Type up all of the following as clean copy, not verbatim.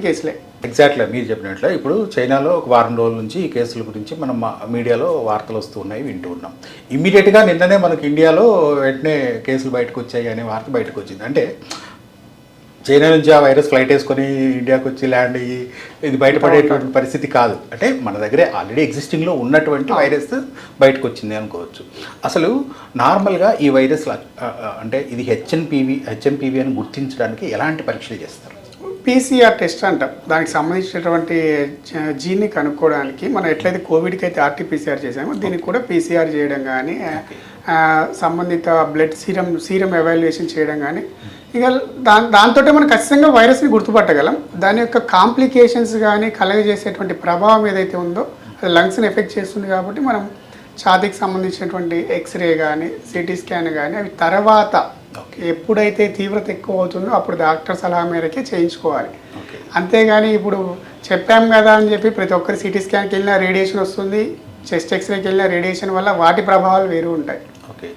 కేసులే ఎగ్జాక్ట్లీ మీరు చెప్పినట్లు ఇప్పుడు చైనాలో ఒక వారం రోజుల నుంచి ఈ కేసుల గురించి మనం మీడియాలో వార్తలు వస్తూ ఉన్నాయి, వింటూ ఉన్నాం. ఇమ్మీడియట్గా నిన్ననే మనకు ఇండియాలో వెంటనే కేసులు బయటకు వచ్చాయి అనే వార్త బయటకు వచ్చింది. అంటే చైనా నుంచి ఆ వైరస్ ఫ్లైట్ వేసుకొని ఇండియాకి వచ్చి ల్యాండ్ అయ్యి ఇది బయటపడేటువంటి పరిస్థితి కాదు. అంటే మన దగ్గరే ఆల్రెడీ ఎగ్జిస్టింగ్లో ఉన్నటువంటి వైరస్ బయటకు వచ్చింది అనుకోవచ్చు. అసలు నార్మల్గా ఈ వైరస్ అంటే ఇది హెచ్ఎంపీవీ అని గుర్తించడానికి ఎలాంటి పరీక్షలు చేస్తారు? పీసీఆర్ టెస్ట్ అంటాం. దానికి సంబంధించినటువంటి జీన్ని కనుక్కోవడానికి మనం ఎట్లయితే కోవిడ్కి అయితే ఆర్టీపీసీఆర్ చేసామో దీనికి కూడా పీసీఆర్ చేయడం కానీ సంబంధిత బ్లడ్ సీరం ఎవాల్యుయేషన్ చేయడం కానీ ఇక దాంతో మనం ఖచ్చితంగా వైరస్ని గుర్తుపట్టగలం. దాని యొక్క కాంప్లికేషన్స్ కానీ కలగజేసేటువంటి ప్రభావం ఏదైతే ఉందో అది లంగ్స్ని ఎఫెక్ట్ చేస్తుంది. కాబట్టి మనం ఛాతీకి సంబంధించినటువంటి ఎక్స్రే కానీ సిటీ స్కాన్ కానీ అవి తర్వాత ఎప్పుడైతే తీవ్రత ఎక్కువ అవుతుందో అప్పుడు డాక్టర్ సలహా మేరకే చేయించుకోవాలి. అంతేగాని ఇప్పుడు చెప్పాం కదా అని చెప్పి ప్రతి ఒక్కరి సిటీ స్కాన్కి వెళ్ళినా రేడియేషన్ వస్తుంది, చెస్ట్ ఎక్స్రేకి వెళ్ళినా రేడియేషన్ వల్ల వాటి ప్రభావాలు వేరు ఉంటాయి. ఓకే,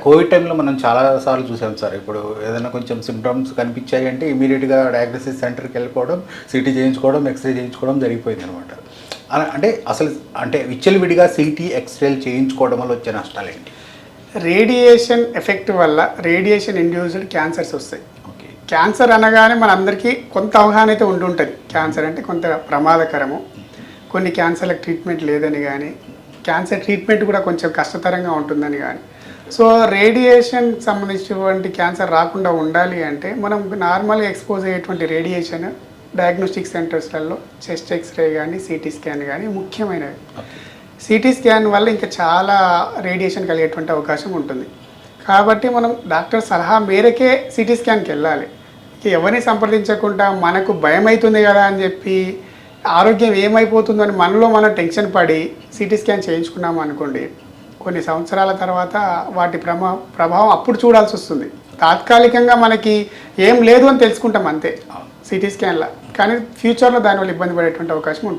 కోవిడ్ టైంలో మనం చాలాసార్లు చూసాం సార్. ఇప్పుడు ఏదైనా కొంచెం సిమ్టమ్స్ కనిపించాయి అంటే ఇమీడియట్గా డయాగ్నోసిస్ సెంటర్కి వెళ్ళిపోవడం, సిటీ చేయించుకోవడం, ఎక్స్రే చేయించుకోవడం జరిగిపోయింది అనమాట. అంటే విచ్చలవిడిగా సిటీ ఎక్స్రేలు చేయించుకోవడం వల్ల వచ్చే నష్టాలు ఏంటి? రేడియేషన్ ఎఫెక్ట్ వల్ల రేడియేషన్ ఇండ్యూస్డ్ క్యాన్సర్స్ వస్తాయి. క్యాన్సర్ అనగానే మనందరికీ కొంత అవగాహన అయితే ఉంటుంటుంది. క్యాన్సర్ అంటే కొంత ప్రమాదకరము, కొన్ని క్యాన్సర్లకు ట్రీట్మెంట్ లేదని కానీ క్యాన్సర్ ట్రీట్మెంట్ కూడా కొంచెం కష్టతరంగా ఉంటుందని కానీ. సో రేడియేషన్ సంబంధించినటువంటి క్యాన్సర్ రాకుండా ఉండాలి అంటే మనం నార్మల్గా ఎక్స్పోజ్ అయ్యేటువంటి రేడియేషన్ డయాగ్నోస్టిక్ సెంటర్స్లలో చెస్ట్ ఎక్స్రే కానీ సిటీ స్కాన్ కానీ ముఖ్యమైనవి. సిటీ స్కాన్ వల్ల ఇంకా చాలా రేడియేషన్ కలిగేటువంటి అవకాశం ఉంటుంది. కాబట్టి మనం డాక్టర్ సలహా మేరకే సిటీ స్కాన్కి వెళ్ళాలి. ఎవరిని సంప్రదించకుండా మనకు భయం అవుతుంది కదా అని చెప్పి ఆరోగ్యం ఏమైపోతుందో అని మనలో మనం టెన్షన్ పడి సిటీ స్కాన్ చేయించుకున్నాము అనుకోండి, కొన్ని సంవత్సరాల తర్వాత వాటి ప్రభావం అప్పుడు చూడాల్సి వస్తుంది. తాత్కాలికంగా మనకి ఏం లేదు అని తెలుసుకుంటాం అంతే సిటీ స్కాన్లో, కానీ ఫ్యూచర్లో దానివల్ల ఇబ్బంది పడేటువంటి అవకాశం ఉంటుంది.